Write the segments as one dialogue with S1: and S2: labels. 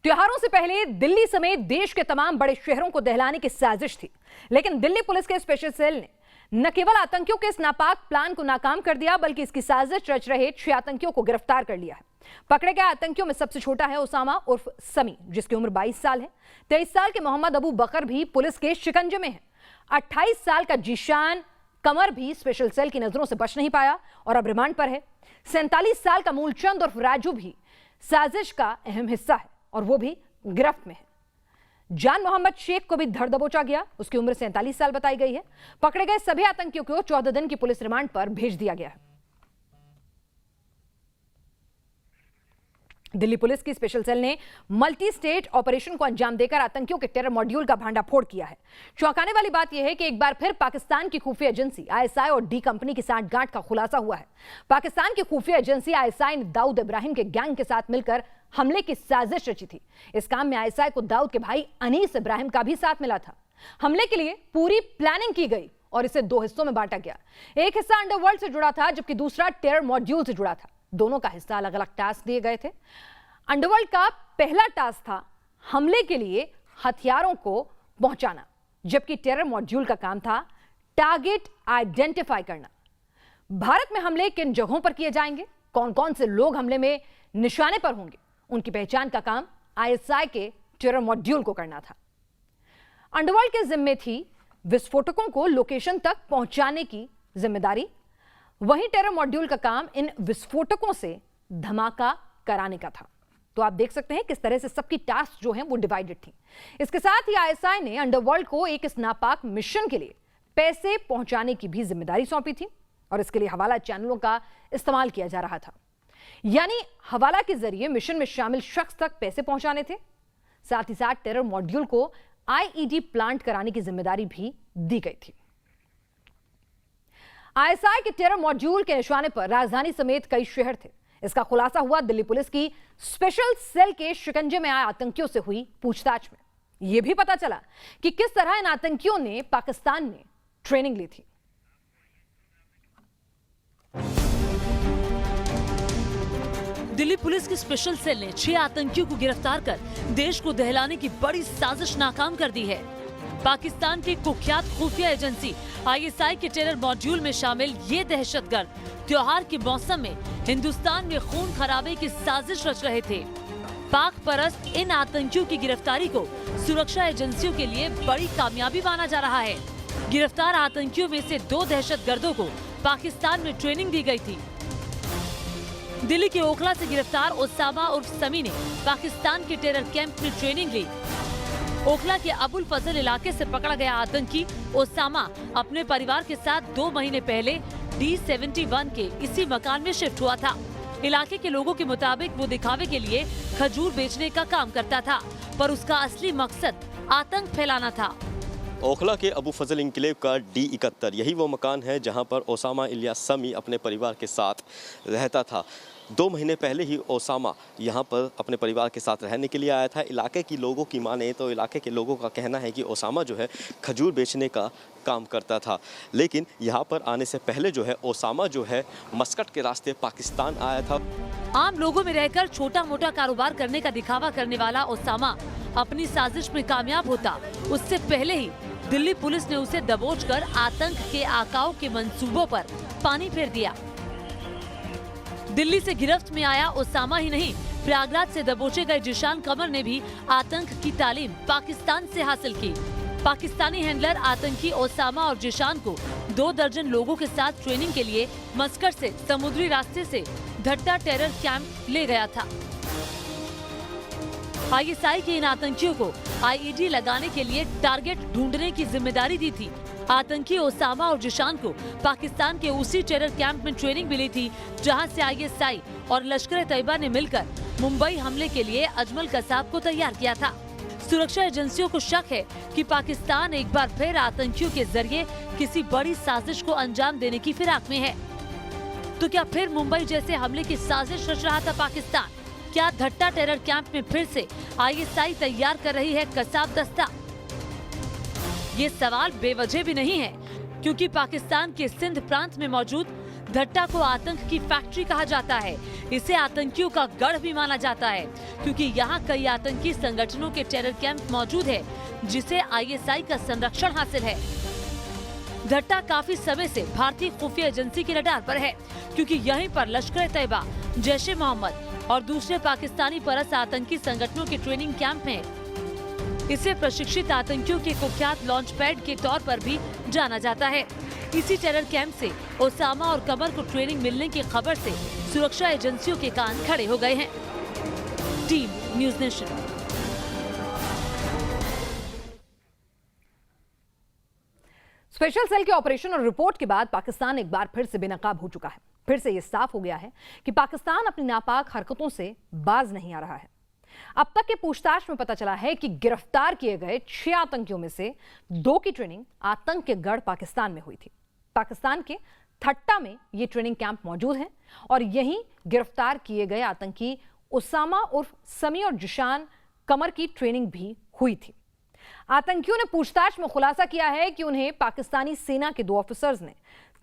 S1: त्योहारों से पहले दिल्ली समेत देश के तमाम बड़े शहरों को दहलाने की साजिश थी, लेकिन दिल्ली पुलिस के स्पेशल सेल ने न केवल आतंकियों के इस नापाक प्लान को नाकाम कर दिया, बल्कि इसकी साजिश रच रहे 6 आतंकियों को गिरफ्तार कर लिया है। पकड़े गए आतंकियों में सबसे छोटा है ओसामा उर्फ समी, जिसकी उम्र 22 साल है। 23 साल के मोहम्मद अबू बकर भी पुलिस के शिकंजे में है। 28 साल का जीशान कमर भी स्पेशल सेल की नजरों से बच नहीं पाया और अब रिमांड पर है। 47 साल का मूलचंद उर्फ राजू भी साजिश का अहम हिस्सा है और वो भी गिरफ्त में है। जान मोहम्मद शेख को भी धर दबोचा गया, उसकी उम्र 47 साल बताई गई है। पकड़े गए सभी आतंकियों को 14 दिन की पुलिस रिमांड पर भेज दिया गया है। दिल्ली पुलिस की स्पेशल सेल ने मल्टी स्टेट ऑपरेशन को अंजाम देकर आतंकियों के टेरर मॉड्यूल का भांडाफोड़ किया है। चौंकाने वाली बात यह है कि एक बार फिर पाकिस्तान की खुफिया एजेंसी आईएसआई और डी कंपनी की सांठगांठ का खुलासा हुआ है। पाकिस्तान की खुफिया एजेंसी आईएसआई ने दाऊद इब्राहिम के गैंग के साथ मिलकर हमले की साजिश रची थी। इस काम में आईएसआई को दाऊद के भाई अनीस इब्राहिम का भी साथ मिला था। हमले के लिए पूरी प्लानिंग की गई और इसे 2 हिस्सों में बांटा गया। एक हिस्सा अंडरवर्ल्ड से जुड़ा था, जबकि दूसरा टेरर मॉड्यूल से जुड़ा था। दोनों का हिस्सा अलग अलग टास्क दिए गए थे। अंडरवर्ल्ड का पहला टास्क था हमले के लिए हथियारों को पहुंचाना, जबकि टेरर मॉड्यूल का काम था टारगेट आइडेंटिफाई करना। भारत में हमले किन जगहों पर किए जाएंगे, कौन कौन से लोग हमले में निशाने पर होंगे, उनकी पहचान का काम आईएसआई के टेरर मॉड्यूल को करना था। अंडरवर्ल्ड के जिम्मे थी विस्फोटकों को लोकेशन तक पहुंचाने की जिम्मेदारी, वहीं टेरर मॉड्यूल का काम इन विस्फोटकों से धमाका कराने का था। तो आप देख सकते हैं किस तरह से सबकी टास्क जो हैं वो डिवाइडेड थी। इसके साथ ही आईएसआई ने अंडरवर्ल्ड को एक इस नापाक मिशन के लिए पैसे पहुंचाने की भी जिम्मेदारी सौंपी थी और इसके लिए हवाला चैनलों का इस्तेमाल किया जा रहा था। यानी हवाला के जरिए मिशन में शामिल शख्स तक पैसे पहुंचाने थे। साथ ही साथ टेरर मॉड्यूल को आईईडी प्लांट कराने की जिम्मेदारी भी दी गई थी। आईएसआई के टेरर मॉड्यूल के निशाने पर राजधानी समेत कई शहर थे। इसका खुलासा हुआ दिल्ली पुलिस की स्पेशल सेल के शिकंजे में आए आतंकियों से हुई पूछताछ में। यह भी पता चला कि किस तरह इन आतंकियों ने पाकिस्तान में ट्रेनिंग ली थी।
S2: दिल्ली पुलिस की स्पेशल सेल ने 6 आतंकियों को गिरफ्तार कर देश को दहलाने की बड़ी साजिश नाकाम कर दी है। पाकिस्तान की कुख्यात खुफिया एजेंसी आईएसआई के टेरर मॉड्यूल में शामिल ये दहशतगर्द त्योहार के मौसम में हिंदुस्तान में खून खराबे की साजिश रच रहे थे। पाक परस्त इन आतंकियों की गिरफ्तारी को सुरक्षा एजेंसियों के लिए बड़ी कामयाबी माना जा रहा है। गिरफ्तार आतंकियों में से 2 दहशतगर्दों को पाकिस्तान में ट्रेनिंग दी गई थी। दिल्ली के ओखला से गिरफ्तार ओसामा उर्फ समी ने पाकिस्तान के टेरर कैंप में ट्रेनिंग ली। ओखला के अबुल फजल इलाके से पकड़ा गया आतंकी ओसामा अपने परिवार के साथ 2 महीने पहले D71 के इसी मकान में शिफ्ट हुआ था। इलाके के लोगों के मुताबिक वो दिखावे के लिए खजूर बेचने का काम करता था, पर उसका असली मकसद आतंक फैलाना था।
S3: ओखला के अबू फजल इंक्लेव का D71 यही वो मकान है जहां पर ओसामा इलियास समी अपने परिवार के साथ रहता था। 2 महीने पहले ही ओसामा यहां पर अपने परिवार के साथ रहने के लिए आया था। इलाके की लोगों की माने तो इलाके के लोगों का कहना है कि ओसामा जो है खजूर बेचने का काम करता था, लेकिन यहां पर आने से पहले जो है ओसामा जो है मस्कट के रास्ते पाकिस्तान आया था।
S2: आम लोगों में रहकर छोटा मोटा कारोबार करने का दिखावा करने वाला ओसामा अपनी साजिश में कामयाब होता, उससे पहले ही दिल्ली पुलिस ने उसे दबोचकर आतंक के आकाओं के मंसूबों पर पानी फेर दिया। दिल्ली से गिरफ्त में आया ओसामा ही नहीं, प्रयागराज से दबोचे गए जीशान कमर ने भी आतंक की तालीम पाकिस्तान से हासिल की। पाकिस्तानी हैंडलर आतंकी ओसामा और जीशान को 2 दर्जन लोगों के साथ ट्रेनिंग के लिए मस्कट से समुद्री रास्ते से धट्टा टेरर कैंप ले गया था। आईएसआई के इन आतंकियों को आईईडी लगाने के लिए टारगेट ढूंढने की जिम्मेदारी दी थी। आतंकी ओसामा और जीशान को पाकिस्तान के उसी टेरर कैंप में ट्रेनिंग मिली थी, जहां से आईएसआई और लश्कर तैयबा ने मिलकर मुंबई हमले के लिए अजमल कसाब को तैयार किया था। सुरक्षा एजेंसियों को शक है कि पाकिस्तान एक बार फिर आतंकियों के जरिए किसी बड़ी साजिश को अंजाम देने की फिराक में है। तो क्या फिर मुंबई जैसे हमले की साजिश रच रहा था पाकिस्तान? क्या धट्टा टेरर कैंप में फिर से आईएसआई तैयार कर रही है कसाब दस्ता? ये सवाल बेवजह भी नहीं है, क्योंकि पाकिस्तान के सिंध प्रांत में मौजूद धट्टा को आतंक की फैक्ट्री कहा जाता है। इसे आतंकियों का गढ़ भी माना जाता है। क्योंकि यहाँ कई आतंकी संगठनों के टेरर कैंप मौजूद है, जिसे आईएसआई का संरक्षण हासिल है। धट्टा काफी समय से भारतीय खुफिया एजेंसी के रडार पर है, क्योंकि यहीं पर लश्कर-ए-तैयबा, जैश-ए-मोहम्मद और दूसरे पाकिस्तानी परस्त आतंकी संगठनों के ट्रेनिंग कैंप में इसे प्रशिक्षित आतंकियों के कुख्यात लॉन्च पैड के तौर पर भी जाना जाता है। इसी टेरर कैंप से ओसामा और कमर को ट्रेनिंग मिलने की खबर से सुरक्षा एजेंसियों के कान खड़े हो गए हैं। Team news nation.
S1: Special cell के ऑपरेशन और रिपोर्ट के बाद पाकिस्तान एक बार फिर से बेनकाब हो चुका है। फिर से ये साफ हो गया है कि पाकिस्तान अपनी नापाक हरकतों से बाज नहीं आ रहा है। अब तक के पूछताछ में पता चला है कि गिरफ्तार किए गए 6 आतंकियों में से 2 की ट्रेनिंग आतंक के गढ़ पाकिस्तान में हुई थी। पाकिस्तान के थट्टा में ये ट्रेनिंग कैंप मौजूद है और यहीं गिरफ्तार किए गए आतंकी उसामा उर्फ समी और जिशान कमर की ट्रेनिंग भी हुई थी। आतंकियों ने पूछताछ में खुलासा किया है कि उन्हें पाकिस्तानी सेना के 2 ऑफिसर्स ने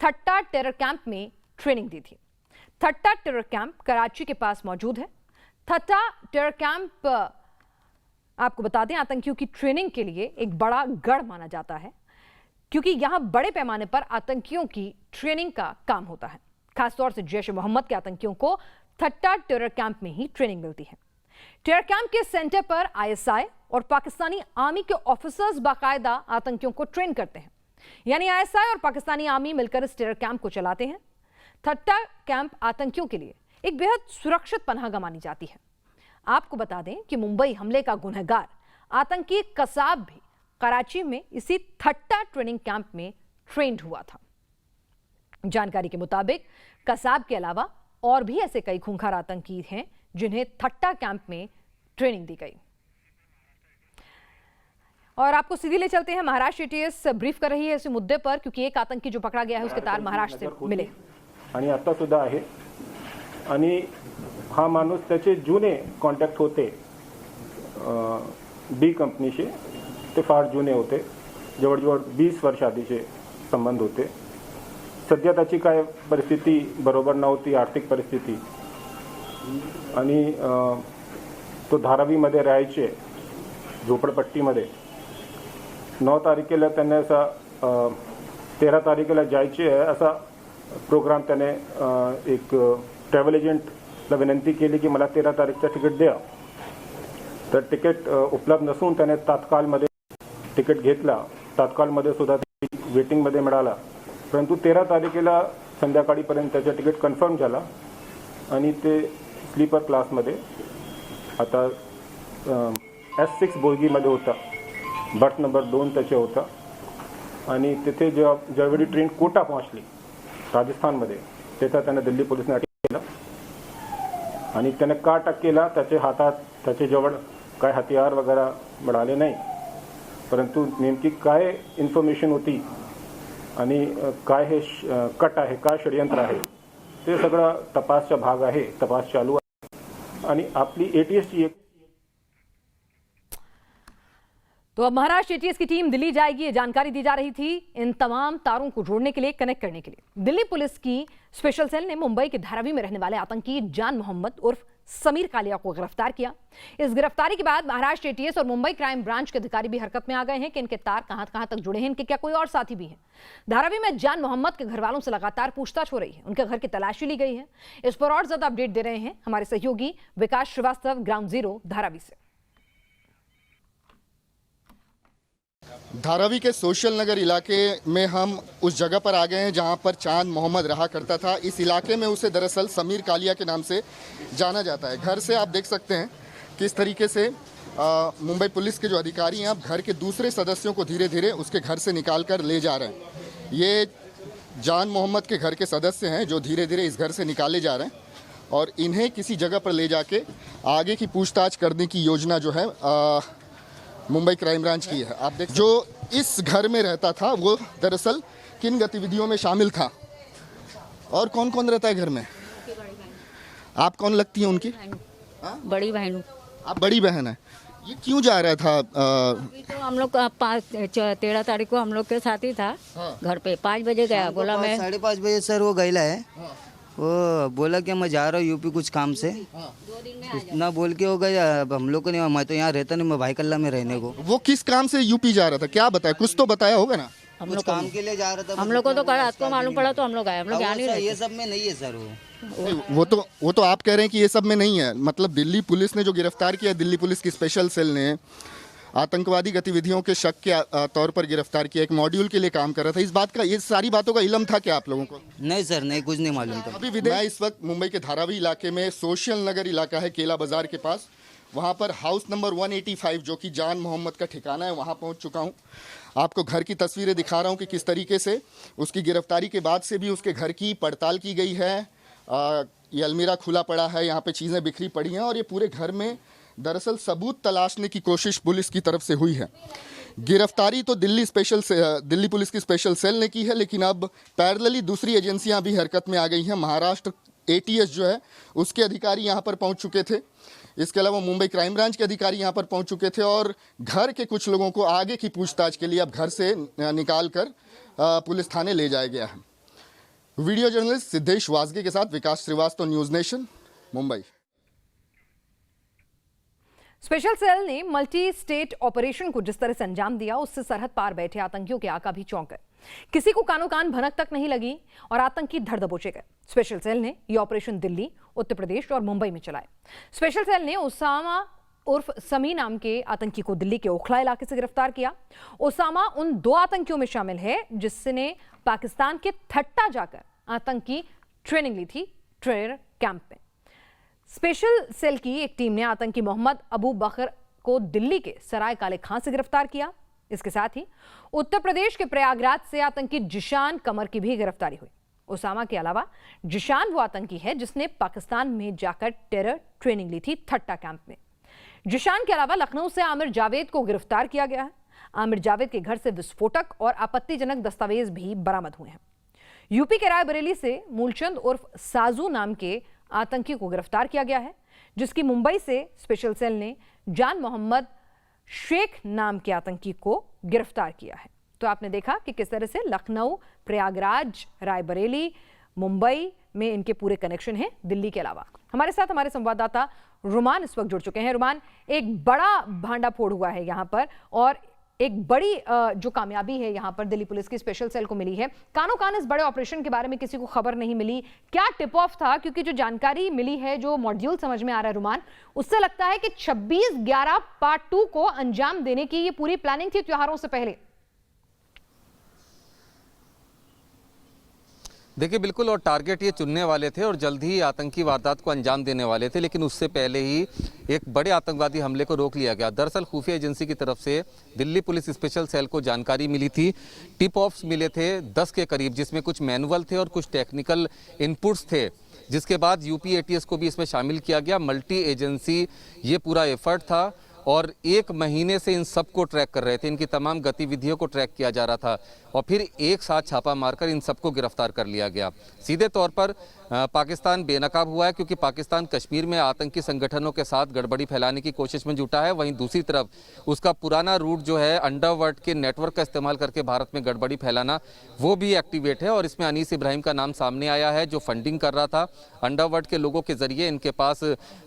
S1: थट्टा टेरर कैंप में ट्रेनिंग दी थी। थट्टा टेरर कैंप कराची के पास मौजूद है। थट्टा टेरर कैंप आपको बता दें आतंकियों की ट्रेनिंग के लिए एक बड़ा गढ़ माना जाता है, क्योंकि यहां बड़े पैमाने पर आतंकियों की ट्रेनिंग का काम होता है। खासतौर से जैश-ए-मोहम्मद के आतंकियों को थट्टा टेरर कैंप में ही ट्रेनिंग मिलती है। टेरर कैंप के सेंटर पर आईएसआई और पाकिस्तानी आर्मी के ऑफिसर्स बाकायदा आतंकियों को ट्रेन करते हैं, यानी आईएसआई और पाकिस्तानी आर्मी मिलकर इस टेरर कैंप को चलाते हैं। थट्टा कैंप आतंकियों के लिए एक बेहद सुरक्षित पनाहगाह मानी जाती है। आपको बता दें कि मुंबई हमले का गुनहगार आतंकी कसाब भी कराची में इसी थट्टा ट्रेनिंग कैंप में ट्रेंड हुआ था। जानकारी के मुताबिक कसाब के अलावा और भी ऐसे कई खूंखार आतंकी हैं जिन्हें थट्टा कैंप में ट्रेनिंग दी गई। और आपको सीधे ले चलते हैं, महाराष्ट्र एटीएस ब्रीफ कर रही है इस मुद्दे पर, क्योंकि एक आतंकी जो पकड़ा गया है उसके तार महाराष्ट्र से मिले
S4: आणि आता सुद्धा आहे। आणि हा माणूस त्याचे जुने कॉन्टॅक्ट होते डी कंपनीशी, ते फार जुने होते, जवळजवळ 20 वर्ष आधीचे संबंध होते। सध्या त्याची काय परिस्थिती बरोबर नव्हती, आर्थिक परिस्थिती, आणि तो धारावीमध्ये राहायचे झोपडपट्टीमध्ये। 9 तारखेला त्याने असा 13 तारखेला जायचे आहे असा प्रोग्राम त्याने एक ट्रॅव्हल एजंटला विनंती केली की मला 13 तारीखचं तिकीट द्या। तर तिकीट उपलब्ध नसून त्याने तात्काळमध्ये तिकीट घेतला। तात्काळमध्ये सुद्धा वेटिंगमध्ये मिळाला, परंतु 13 तारखेला संध्याकाळीपर्यंत त्याचं तिकीट कन्फर्म झाला आणि ते स्लीपर क्लासमध्ये आता S6 बोगीमध्ये होता, बर्थ नंबर 2 त्याचे होता। आणि तिथे ज्यावेळी ट्रेन कोटा पोहोचली राजस्थानमध्ये, तेव्हा त्याने दिल्ली पोलिसांनी अटक केलं आणि त्याने का अटक केला, त्याच्या हातात त्याच्याजवळ काय हथियार वगैरे मिळाले नाही, परंतु नेमकी काय इन्फॉर्मेशन होती आणि काय हे कट आहे, काय षडयंत्र आहे, ते सगळं तपासचा भाग आहे। तपास चालू आहे आणि आपली एटीएसची एक
S1: तो अब महाराष्ट्र एटीएस की टीम दिल्ली जाएगी, ये जानकारी दी जा रही थी इन तमाम तारों को जोड़ने के लिए, कनेक्ट करने के लिए। दिल्ली पुलिस की स्पेशल सेल ने मुंबई के धारावी में रहने वाले आतंकी जान मोहम्मद उर्फ समीर कालिया को गिरफ्तार किया। इस गिरफ्तारी के बाद महाराष्ट्र एटीएस और मुंबई क्राइम ब्रांच के अधिकारी भी हरकत में आ गए हैं कि इनके तार कहां तक जुड़े हैं, इनके क्या कोई और साथी भी हैं। धारावी में जान मोहम्मद के घर वालों से लगातार पूछताछ हो रही है, उनके घर की तलाशी ली गई है। इस पर और ज्यादा अपडेट दे रहे हैं हमारे सहयोगी विकास श्रीवास्तव, ग्राउंड जीरो धारावी से।
S5: धारावी के सोशल नगर इलाके में हम उस जगह पर आ गए हैं जहां पर चांद मोहम्मद रहा करता था। इस इलाके में उसे दरअसल समीर कालिया के नाम से जाना जाता है। घर से आप देख सकते हैं किस तरीके से मुंबई पुलिस के जो अधिकारी हैं अब घर के दूसरे सदस्यों को धीरे धीरे उसके घर से निकाल कर ले जा रहे हैं। ये जान मोहम्मद के घर के सदस्य हैं जो धीरे धीरे इस घर से निकाले जा रहे हैं और इन्हें किसी जगह पर ले जाके आगे की पूछताछ करने की योजना जो है मुंबई क्राइम ब्रांच की है। आप देख जो इस घर में रहता था वो दरअसल किन गतिविधियों में शामिल था और कौन कौन रहता है घर में? आप कौन लगती हैं उनकी?
S6: बड़ी बहन।
S5: आप बड़ी बहन है। ये क्यों जा रहा था?
S6: तो हम लोग 13 तारीख को हम लोग के साथ ही था। घर पे 5 बजे गया, बोला मैं
S7: 5:30 बजे सर वो गईला है वो बोला कि मैं जा रहा हूँ यूपी कुछ काम से, इतना बोल के हो गया। अब हम लोग को नहीं, मैं तो यहाँ रहता नहीं, मैं भाई कल्ला में रहने को।
S5: वो किस काम से यूपी जा रहा था, क्या बताया, कुछ तो बताया होगा ना।
S6: हम
S7: कुछ
S6: लोग
S7: काम के लिए जा रहा था।
S6: हम लोग को तो कल रात को मालूम पड़ा तो हम लोग आए, हम लोग जान ही
S7: ये सब में नहीं है सर वो।
S5: वो तो आप कह रहे हैं कि ये सब में नहीं है। मतलब दिल्ली पुलिस ने जो गिरफ्तार किया, दिल्ली पुलिस की स्पेशल सेल ने आतंकवादी गतिविधियों के शक के तौर पर गिरफ्तार किया, एक मॉड्यूल के लिए काम कर रहा था। इस बात का, ये सारी बातों का इल्म था क्या आप लोगों को?
S7: नहीं सर, नहीं, कुछ नहीं मालूम था।
S5: अभी मैं इस वक्त मुंबई के धारावी इलाके में, सोशल नगर इलाका है केला बाजार के पास, वहाँ पर हाउस नंबर 185 जो कि जान मोहम्मद का ठिकाना है, वहाँ पहुँच चुका हूँ। आपको घर की तस्वीरें दिखा रहा हूँ कि किस तरीके से उसकी गिरफ्तारी के बाद से भी उसके घर की पड़ताल की गई है। ये अलमीरा खुला पड़ा है, यहाँ पे चीज़ें बिखरी पड़ी हैं और ये पूरे घर में दरअसल सबूत तलाशने की कोशिश पुलिस की तरफ से हुई है। गिरफ्तारी तो दिल्ली पुलिस की स्पेशल सेल ने की है, लेकिन अब पैरेलली दूसरी एजेंसियां भी हरकत में आ गई हैं। महाराष्ट्र ATS जो है उसके अधिकारी यहाँ पर पहुँच चुके थे। इसके अलावा मुंबई क्राइम ब्रांच के अधिकारी यहाँ पर पहुँच चुके थे और घर के कुछ लोगों को आगे की पूछताछ के लिए अब घर से निकाल कर पुलिस थाने ले जाया गया है। वीडियो जर्नलिस्ट सिद्धेश वाजगे के साथ Vikas Shrivastava, News Nation, Mumbai.
S1: Special cell ने मल्टी स्टेट ऑपरेशन को जिस तरह से अंजाम दिया, उससे सरहद पार बैठे आतंकियों के आका भी चौंक गए। किसी को कानो कान भनक तक नहीं लगी और आतंकी धड़ दबोचे गए। स्पेशल सेल ने यह ऑपरेशन दिल्ली, उत्तर प्रदेश और मुंबई में चलाए। स्पेशल सेल ने ओसामा उर्फ समी नाम के आतंकी को दिल्ली के ओखला इलाके से गिरफ्तार किया। ओसामा उन 2 आतंकियों में शामिल है जिसने पाकिस्तान के थट्टा जाकर आतंकी ट्रेनिंग ली थी, टेरर कैंप में। स्पेशल सेल की एक टीम ने आतंकी मोहम्मद अबू बकर को दिल्ली के सराय काले खां से गिरफ्तार किया। इसके साथ ही उत्तर प्रदेश के प्रयागराज से आतंकी जिशान कमर की भी गिरफ्तारी हुई। ओसामा के अलावा जिशान वो आतंकी है जिसने पाकिस्तान में जाकर टेरर ट्रेनिंग ली थी थट्टा कैंप में। जिशान के अलावा लखनऊ से आमिर जावेद को गिरफ्तार किया गया है। आमिर जावेद के घर से विस्फोटक और आपत्तिजनक दस्तावेज भी बरामद हुए हैं। यूपी के रायबरेली से मूलचंद उर्फ साजू नाम के आतंकी को गिरफ्तार किया गया है, जिसकी मुंबई से स्पेशल सेल ने जान मोहम्मद शेख नाम के आतंकी को गिरफ्तार किया है। तो आपने देखा कि किस तरह से लखनऊ, प्रयागराज, रायबरेली, मुंबई में इनके पूरे कनेक्शन हैं दिल्ली के अलावा। हमारे साथ हमारे संवाददाता रुमान इस वक्त जुड़ चुके हैं। रुमान, एक बड़ा भांडाफोड़ हुआ है यहाँ पर और एक बड़ी जो कामयाबी है यहाँ पर दिल्ली पुलिस की स्पेशल सेल को मिली है। कानो कान इस बड़े ऑपरेशन के बारे में किसी को खबर नहीं मिली, क्या टिप ऑफ था? क्योंकि जो जानकारी मिली है, जो मॉड्यूल समझ में आ रहा है रुमान, उससे लगता है कि 26/11 पार्ट 2 को अंजाम देने की ये पूरी प्लानिंग थी त्योहारों से पहले।
S8: देखिए बिल्कुल, और टारगेट ये चुनने वाले थे और जल्द ही आतंकी वारदात को अंजाम देने वाले थे, लेकिन उससे पहले ही एक बड़े आतंकवादी हमले को रोक लिया गया। दरअसल खुफिया एजेंसी की तरफ से दिल्ली पुलिस स्पेशल सेल को जानकारी मिली थी, टिप ऑफ्स मिले थे 10 के करीब, जिसमें कुछ मैनुअल थे और कुछ टेक्निकल इनपुट्स थे, जिसके बाद यूपी ATS को भी इसमें शामिल किया गया। मल्टी एजेंसी ये पूरा एफर्ट था और 1 महीने से इन सबको ट्रैक कर रहे थे, इनकी तमाम गतिविधियों को ट्रैक किया जा रहा था और फिर एक साथ छापा मारकर इन सबको गिरफ्तार कर लिया गया। सीधे तौर पर पाकिस्तान बेनकाब हुआ है, क्योंकि पाकिस्तान कश्मीर में आतंकी संगठनों के साथ गड़बड़ी फैलाने की कोशिश में जुटा है। वहीं दूसरी तरफ उसका पुराना रूट जो है अंडरवर्ल्ड के नेटवर्क का इस्तेमाल करके भारत में गड़बड़ी फैलाना, वो भी एक्टिवेट है और इसमें अनीस इब्राहिम का नाम सामने आया है, जो फंडिंग कर रहा था अंडरवर्ल्ड के लोगों के जरिए। इनके पास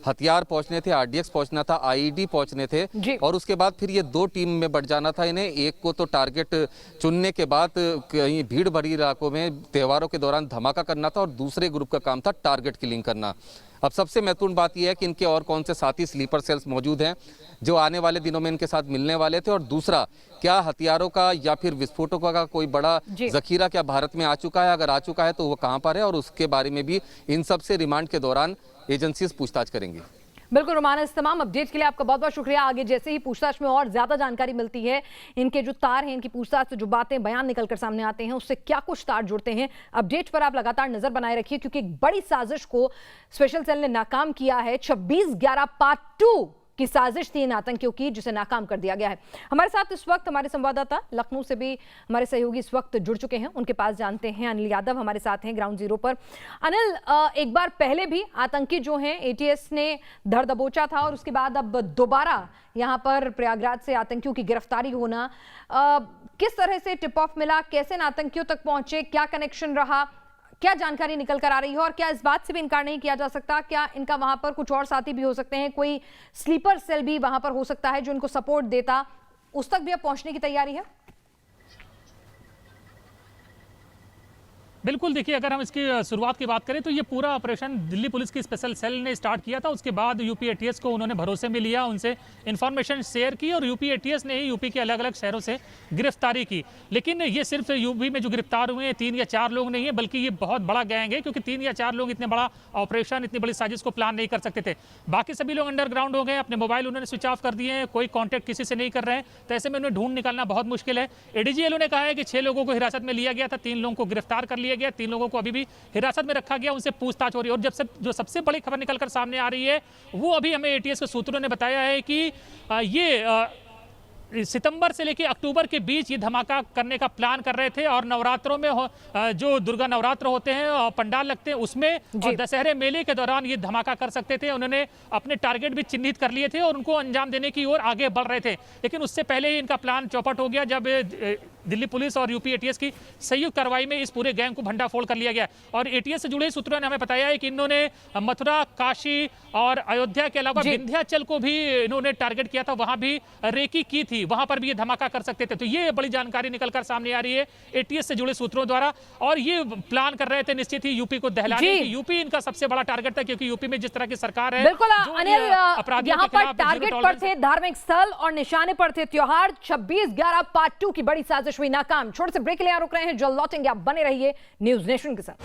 S8: हथियार पहुंचने थे, RDX पहुंचना था, IED पहुंचने थे और उसके बाद फिर ये 2 टीम में बढ़ जाना था इन्हें। एक को तो टारगेट चुनने के बाद कहीं भीड़ भरी इलाकों में त्योहारों के दौरान धमाका करना था और दूसरे ग्रुप का काम था टारगेट किलिंग करना। अब सबसे महत्वपूर्ण बात यह है कि इनके और कौन से साथी स्लीपर सेल्स मौजूद हैं जो आने वाले दिनों में इनके साथ मिलने वाले थे, और दूसरा क्या हथियारों का या फिर विस्फोटकों का कोई बड़ा जखीरा क्या भारत में आ चुका है, अगर आ चुका है तो वो कहां पर है, और उसके बारे में भी इन सब से रिमांड के दौरान एजेंसीज पूछताछ करेंगी।
S1: बिल्कुल रुमान, इस तमाम अपडेट के लिए आपका बहुत बहुत शुक्रिया। आगे जैसे ही पूछताछ में और ज्यादा जानकारी मिलती है, इनके जो तार हैं, इनकी पूछताछ से जो बातें बयान निकलकर सामने आते हैं, उससे क्या कुछ तार जुड़ते हैं, अपडेट पर आप लगातार नजर बनाए रखिए, क्योंकि एक बड़ी साजिश को स्पेशल सेल ने नाकाम किया है। 26/11 पार्ट 2 की साजिश थी इन आतंकियों की, जिसे नाकाम कर दिया गया है। हमारे साथ इस वक्त हमारे संवाददाता लखनऊ से भी हमारे सहयोगी इस वक्त जुड़ चुके हैं, उनके पास जानते हैं। अनिल यादव हमारे साथ हैं ग्राउंड जीरो पर। अनिल, एक बार पहले भी आतंकी जो हैं ATS ने धर दबोचा था और उसके बाद अब दोबारा यहाँ पर प्रयागराज से आतंकियों की गिरफ्तारी होना, किस तरह से टिप ऑफ मिला, कैसे इन आतंकियों तक पहुंचे, क्या कनेक्शन रहा, क्या जानकारी निकल कर आ रही है और क्या इस बात से भी इनकार नहीं किया जा सकता क्या इनका वहां पर कुछ और साथी भी हो सकते हैं, कोई स्लीपर सेल भी वहां पर हो सकता है जो इनको सपोर्ट देता, उस तक भी अब पहुंचने की तैयारी है?
S9: बिल्कुल, देखिए अगर हम इसकी शुरुआत की बात करें तो ये पूरा ऑपरेशन दिल्ली पुलिस की स्पेशल सेल ने स्टार्ट किया था। उसके बाद यूपी एटीएस को उन्होंने भरोसे में लिया, उनसे इन्फॉर्मेशन शेयर की और यूपी एटीएस ने ही यूपी के अलग अलग शहरों से गिरफ्तारी की। लेकिन ये सिर्फ यूपी में जो गिरफ्तार हुए हैं 3 या 4 लोग नहीं है, बल्कि ये बहुत बड़ा गैंग है, क्योंकि 3 या 4 लोग इतने बड़ा ऑपरेशन, इतनी बड़ी साजिश को प्लान नहीं कर सकते थे। बाकी सभी लोग अंडरग्राउंड हो गए, अपने मोबाइल उन्होंने स्विच ऑफ कर दिए हैं, कोई कॉन्टैक्ट किसी से नहीं कर रहे हैं, तो ऐसे में उन्हें ढूंढ निकालना बहुत मुश्किल है। एडीजीएलओ ने कहा है कि 6 लोगों को हिरासत में लिया गया था, 3 लोगों को गिरफ्तार कर लिया गया, 3 लोगों को भी हिरासत में रखा गया, उनसे पूछताछ हो रही है। और जो सबसे बड़ी खबर निकलकर सामने आ रही है वो अभी हमें एटीएस के सूत्रों ने बताया है कि ये सितंबर से लेकर अक्टूबर के बीच ये धमाका करने का प्लान कर रहे थे और नवरात्रों में जो दुर्गा नवरात्र होते हैं और पंडाल लगते हैं उसमें और दशहरे मेले के दौरान ये धमाका कर सकते थे। उन्होंने अपने टारगेट भी चिन्हित कर लिए थे और उनको अंजाम देने की ओर आगे बढ़ रहे थे, लेकिन उससे पहले ही इनका प्लान चौपट हो गया जब दिल्ली पुलिस और यूपी एटीएस की संयुक्त कार्रवाई में इस पूरे गैंग को भंडाफोड़ कर लिया गया। और एटीएस से जुड़े सूत्रों ने हमें बताया है कि इन्होंने मथुरा, काशी और अयोध्या के अलावा विंध्याचल को भी इन्होंने टारगेट किया था, वहां भी रेकी की थी, वहां पर भी ये धमाका कर सकते थे। तो ये बड़ी जानकारी निकलकर सामने आ रही है एटीएस से जुड़े सूत्रों द्वारा। और ये प्लान कर रहे थे निश्चित ही यूपी को दहलाने की, यूपी इनका सबसे बड़ा टारगेट था, क्योंकि यूपी में जिस तरह की सरकार है,
S1: बिल्कुल अनिल, यहाँ पर टारगेट पर थे धार्मिक स्थल और निशाने पर थे त्योहार। 26/11 पार्ट 2 की बड़ी साजिश हुई नाकाम। छोटे से ब्रेक के लिए रुक रहे हैं, जल्द लौटेंगे, आप बने रहिए न्यूज नेशन के साथ।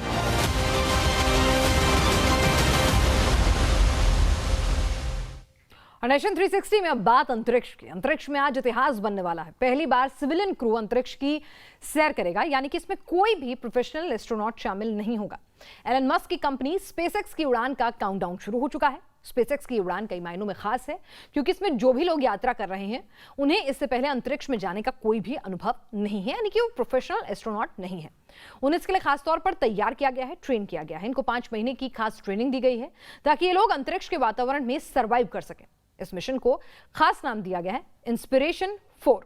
S1: और नेशन 360 में अब बात अंतरिक्ष की। अंतरिक्ष में आज इतिहास बनने वाला है। पहली बार सिविलियन क्रू अंतरिक्ष की सैर करेगा, यानी कि इसमें कोई भी प्रोफेशनल एस्ट्रोनॉट शामिल नहीं होगा। एलन मस्क की कंपनी स्पेसएक्स की उड़ान का काउंटडाउन शुरू हो चुका है। स्पेसएक्स की उड़ान कई मायनों में खास है, क्योंकि इसमें जो भी लोग यात्रा कर रहे हैं उन्हें इससे पहले अंतरिक्ष में जाने का कोई भी अनुभव नहीं है, यानी कि वो प्रोफेशनल एस्ट्रोनॉट नहीं है। उन्हें इसके लिए खास तौर पर तैयार किया गया है, ट्रेन किया गया है। इनको 5 महीने की खास ट्रेनिंग दी गई है ताकि ये लोग अंतरिक्ष के वातावरण में सर्वाइव कर सकें। इस मिशन को खास नाम दिया गया है इंस्पिरेशन 4,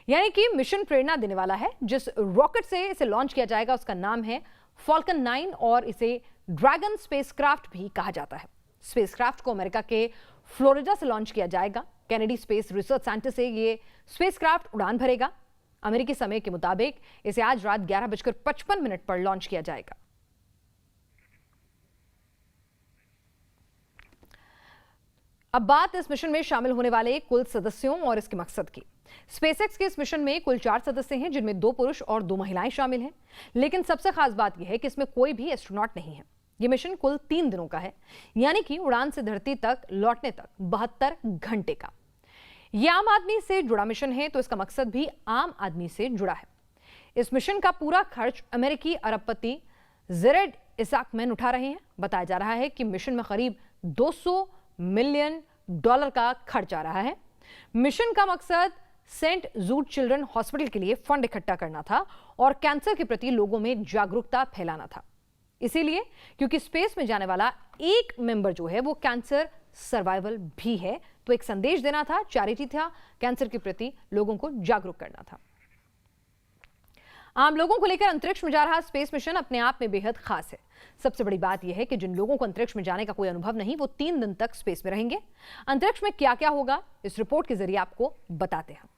S1: यानी कि मिशन प्रेरणा देने वाला है। जिस रॉकेट से इसे लॉन्च किया जाएगा उसका नाम है फॉल्कन 9 और इसे ड्रैगन स्पेसक्राफ्ट भी कहा जाता है। स्पेसक्राफ्ट को अमेरिका के फ्लोरिडा से लॉन्च किया जाएगा। कैनेडी स्पेस रिसर्च सेंटर से ये स्पेसक्राफ्ट उड़ान भरेगा। अमेरिकी समय के मुताबिक इसे आज रात 11:55 पर लॉन्च किया जाएगा। अब बात इस मिशन में शामिल होने वाले कुल सदस्यों और इसके मकसद की। स्पेसएक्स के इस मिशन में कुल 4 सदस्य हैं, जिनमें 2 पुरुष और 2 महिलाएं शामिल हैं। लेकिन सबसे खास बात यह है कि इसमें कोई भी एस्ट्रोनॉट नहीं है। यह मिशन कुल 3 दिनों का है, यानी कि उड़ान से धरती तक लौटने तक 72 घंटे का। यह आम आदमी से जुड़ा मिशन है, तो इसका मकसद भी आम आदमी से जुड़ा है। इस मिशन का पूरा खर्च अमेरिकी अरबपति जेरेड इसाकमैन उठा रहे हैं। बताया जा रहा है कि मिशन में करीब $200 मिलियन का खर्च आ रहा है। मिशन का मकसद सेंट जूड चिल्ड्रन हॉस्पिटल के लिए फंड इकट्ठा करना था और कैंसर के प्रति लोगों में जागरूकता फैलाना था। इसीलिए क्योंकि स्पेस में जाने वाला एक मेंबर जो है वो कैंसर सर्वाइवल भी है, तो एक संदेश देना था, चैरिटी था, कैंसर के प्रति लोगों को जागरूक करना था। आम लोगों को लेकर अंतरिक्ष में जा रहा स्पेस मिशन अपने आप में बेहद खास है। सबसे बड़ी बात यह है कि जिन लोगों को अंतरिक्ष में जाने का कोई अनुभव नहीं, वो 3 दिन तक स्पेस में रहेंगे। अंतरिक्ष में क्या क्या होगा इस रिपोर्ट के जरिए आपको बताते हैं।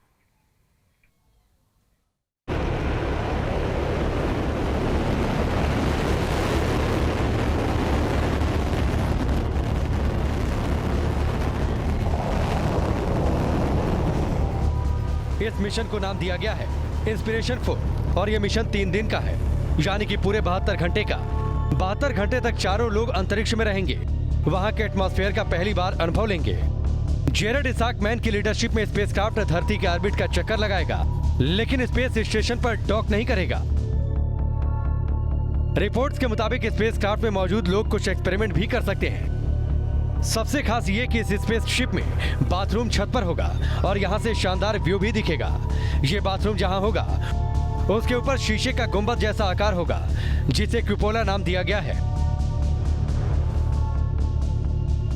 S10: इस मिशन को नाम दिया गया है इंस्पिरेशन 4 और यह मिशन 3 दिन का है, यानी कि पूरे 72 घंटे का। 72 घंटे तक चारों लोग अंतरिक्ष में रहेंगे, वहां के एटमॉस्फेयर का पहली बार अनुभव लेंगे। जेरेड इसाकमैन की लीडरशिप में स्पेसक्राफ्ट धरती के ऑर्बिट का चक्कर लगाएगा, लेकिन स्पेस स्टेशन पर डॉक नहीं करेगा। रिपोर्ट्स के मुताबिक स्पेसक्राफ्ट में मौजूद लोग कुछ एक्सपेरिमेंट भी कर सकते हैं। सबसे खास ये कि इस स्पेसशिप में बाथरूम छत पर होगा और यहाँ से शानदार व्यू भी दिखेगा। ये बाथरूम जहाँ होगा उसके ऊपर शीशे का गुंबद जैसा आकार होगा, जिसे क्यूपोला नाम दिया गया है।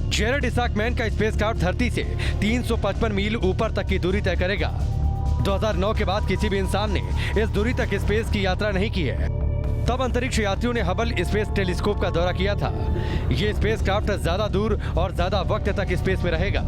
S10: जेरेड इसाकमैन का स्पेसक्राफ्ट धरती से 355 मील ऊपर तक की दूरी तय करेगा। 2009 के बाद किसी भी इंसान ने इस दूरी तक स्पेस की यात्रा नहीं की है। तब अंतरिक्ष यात्रियों ने हबल स्पेस टेलीस्कोप का दौरा किया था। ये स्पेसक्राफ्ट ज्यादा दूर और ज्यादा वक्त तक स्पेस में रहेगा।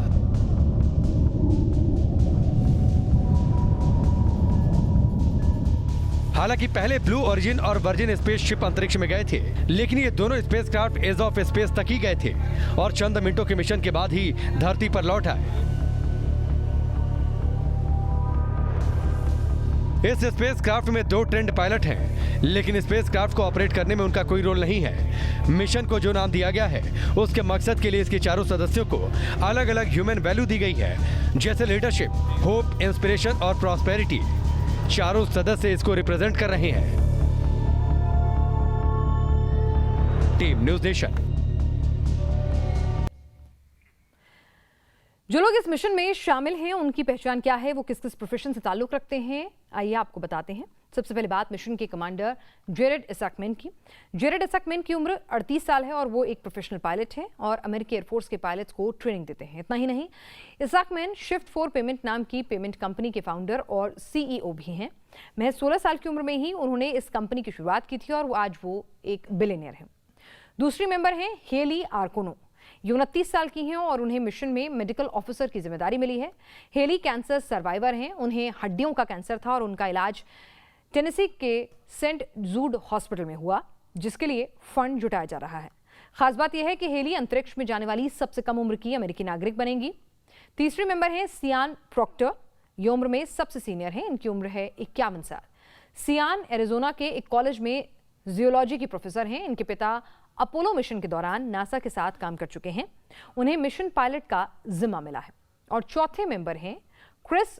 S10: हालांकि पहले ब्लू ओरिजिन और वर्जिन स्पेसशिप अंतरिक्ष में गए थे, लेकिन ये दोनों स्पेसक्राफ्ट एज ऑफ स्पेस तक ही गए थे और चंद मिनटों के मिशन के बाद ही धरती पर लौट आए। इस स्पेसक्राफ्ट में 2 ट्रेंड पायलट हैं, लेकिन स्पेसक्राफ्ट को ऑपरेट करने में उनका कोई रोल नहीं है। मिशन को जो नाम दिया गया है, उसके मकसद के लिए इसके चारों सदस्यों को अलग अलग ह्यूमन वैल्यू दी गई है, जैसे लीडरशिप, होप, इंस्पिरेशन और प्रॉस्पेरिटी। चारों सदस्य इसको रिप्रेजेंट कर रहे हैं। Team news nation.
S1: जो लोग इस मिशन में शामिल हैं उनकी पहचान क्या है, वो किस किस प्रोफेशन से ताल्लुक रखते हैं, आइए आपको बताते हैं। सबसे पहले बात मिशन के कमांडर जेरेड इसाकमैन की। जेरेड इसाकमैन की उम्र 38 साल है और वो एक प्रोफेशनल पायलट हैं और अमेरिकी एयरफोर्स के पायलट्स को ट्रेनिंग देते हैं। इतना ही नहीं, इसाकमैन शिफ्ट 4 पेमेंट नाम की पेमेंट कंपनी के फाउंडर और CEO भी हैं। महज 16 साल की उम्र में ही उन्होंने इस कंपनी की शुरुआत की थी और आज वो एक बिलियनियर हैं। दूसरी मेंबर हैं हेली आर्कोनो। ये 29 साल की हैं और उन्हें मिशन में मेडिकल ऑफिसर की जिम्मेदारी मिली है। हेली कैंसर सर्वाइवर हैं, उन्हें हड्डियों का कैंसर था और उनका इलाज टेनेसी के सेंट जूड हॉस्पिटल में हुआ, जिसके लिए फंड जुटाया जा रहा है। खास बात यह है कि हेली अंतरिक्ष में जाने वाली सबसे कम उम्र की अमेरिकी नागरिक बनेंगी। तीसरी मेंबर हैं सियान प्रॉक्टर। ये उम्र में सबसे सीनियर हैं, इनकी उम्र है 51 साल। सियान एरिजोना के एक कॉलेज में जियोलॉजी की प्रोफेसर हैं। इनके पिता अपोलो मिशन के दौरान नासा के साथ काम कर चुके हैं, उन्हें मिशन पायलट का जिम्मा मिला है। और चौथे मेंबर हैं क्रिस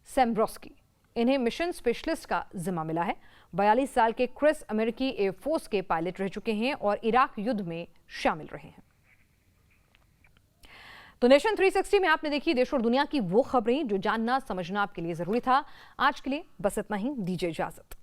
S1: सैम्ब्रोस्की। इन्हें मिशन स्पेशलिस्ट का जिम्मा मिला है। 42 साल के क्रिस अमेरिकी एयरफोर्स के पायलट रह चुके हैं और इराक युद्ध में शामिल रहे हैं। तो नेशन 360 में आपने देखी देश और दुनिया की वो खबरें जो जानना समझना आपके लिए जरूरी था। आज के लिए बस इतना ही, दीजिए इजाजत।